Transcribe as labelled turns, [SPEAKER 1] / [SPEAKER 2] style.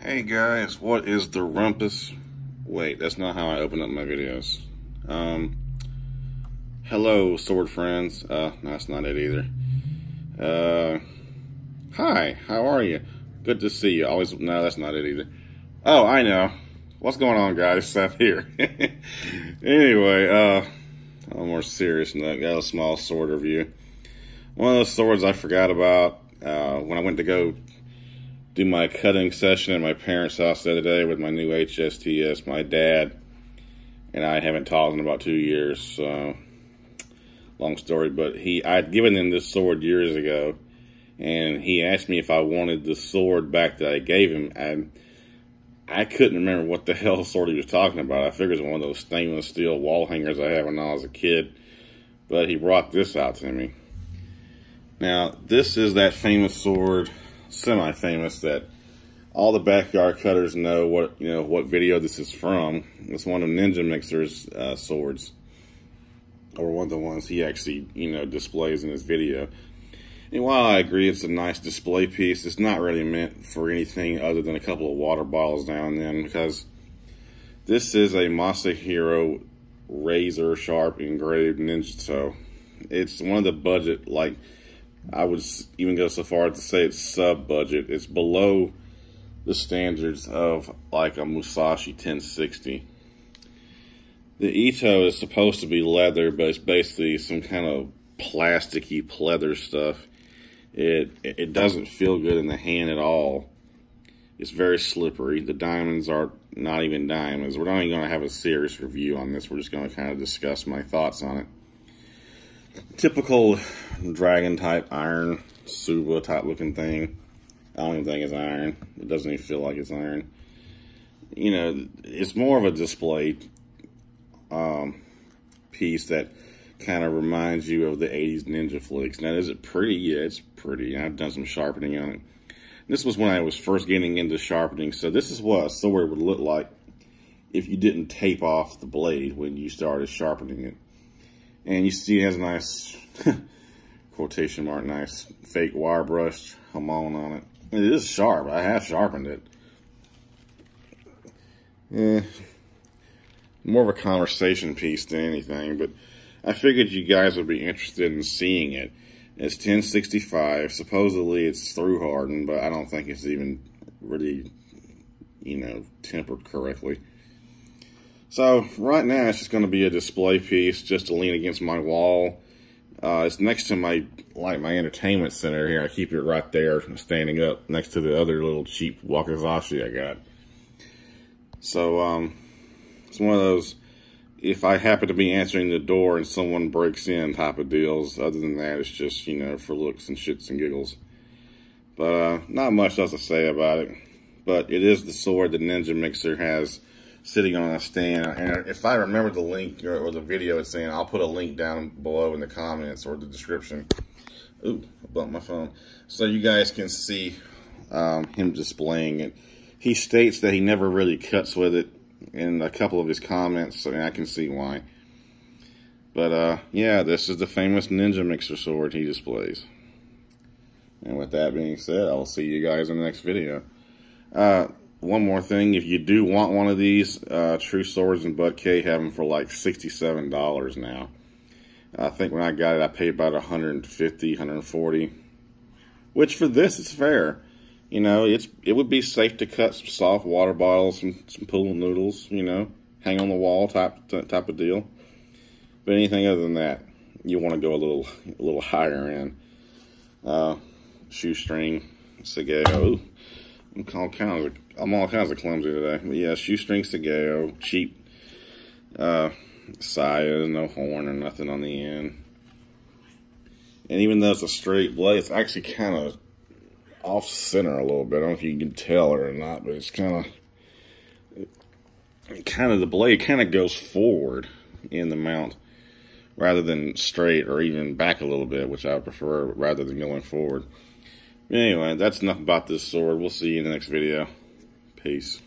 [SPEAKER 1] Hey guys, what is the rumpus? Wait, that's not how I open up my videos. Hello, sword friends. No, that's not it either. Hi, how are you? Good to see you. No, that's not it either. Oh, I know. What's going on, guys? Seth here. Anyway, a little more serious note. Got a small sword review. One of those swords I forgot about when I went to go do my cutting session at my parents' house the other day with my new HSTS. My dad and I haven't talked in about 2 years, so long story, but I'd given him this sword years ago, and he asked me if I wanted the sword back that I gave him, and I couldn't remember what the hell sword he was talking about. I figured it was one of those stainless steel wall hangers I had when I was a kid, but he brought this out to me. Now, this is that famous sword, semi-famous, that all the backyard cutters know what video this is from. It's one of NinjaMiXer's swords, or one of the ones he actually displays in his video. And while I agree it's a nice display piece, it's not really meant for anything other than a couple of water bottles now and then, because this is a Masahiro razor sharp engraved ninja. So it's one of the budget, like, I would even go so far as to say it's sub-budget. It's below the standards of like a Musashi 1060. The Ito is supposed to be leather, but it's basically some kind of plasticky pleather stuff. It doesn't feel good in the hand at all. It's very slippery. The diamonds are not even diamonds. We're not even going to have a serious review on this. We're just going to kind of discuss my thoughts on it. Typical dragon type iron, Suba type looking thing. I don't even think it's iron. It doesn't even feel like it's iron. It's more of a display piece that kind of reminds you of the 80s ninja flicks. Now, is it pretty? Yeah, it's pretty. I've done some sharpening on it. This was when I was first getting into sharpening, so this is what a sword would look like if you didn't tape off the blade when you started sharpening it. And you see it has a nice, quotation mark, nice fake wire brush hamon on it. It is sharp. I have sharpened it. More of a conversation piece than anything, but I figured you guys would be interested in seeing it. It's 1065. Supposedly it's through hardened, but I don't think it's even really, tempered correctly. So right now it's just going to be a display piece just to lean against my wall. It's next to my entertainment center here. I keep it right there, standing up next to the other little cheap wakizashi I got. So it's one of those, if I happen to be answering the door and someone breaks in type of deals. Other than that, it's just, for looks and shits and giggles. But not much else to say about it. But it is the sword that NinjaMiXer has sitting on a stand, and if I remember the link or the video it's saying, I'll put a link down below in the comments or the description. Ooh, I bumped my phone. So you guys can see him displaying it. He states that he never really cuts with it in a couple of his comments, and I can see why. But yeah, this is the famous NinjaMiXer sword he displays. And with that being said, I'll see you guys in the next video. One more thing, if you do want one of these, True Swords and Bud K have them for like $67 now. I think when I got it, I paid about $150, $140, which for this is fair. It would be safe to cut some soft water bottles, some pool noodles, hang on the wall type of deal. But anything other than that, you want to go a little higher end. Shoestring, Sageo. I'm all kinds of clumsy today. But yeah, shoestring Sageo, cheap Saya, no horn or nothing on the end. And even though it's a straight blade, it's actually kind of off center a little bit. I don't know if you can tell it or not, but it's kind of the blade kind of goes forward in the mount rather than straight, or even back a little bit, which I prefer rather than going forward. Anyway, that's enough about this sword. We'll see you in the next video. Peace.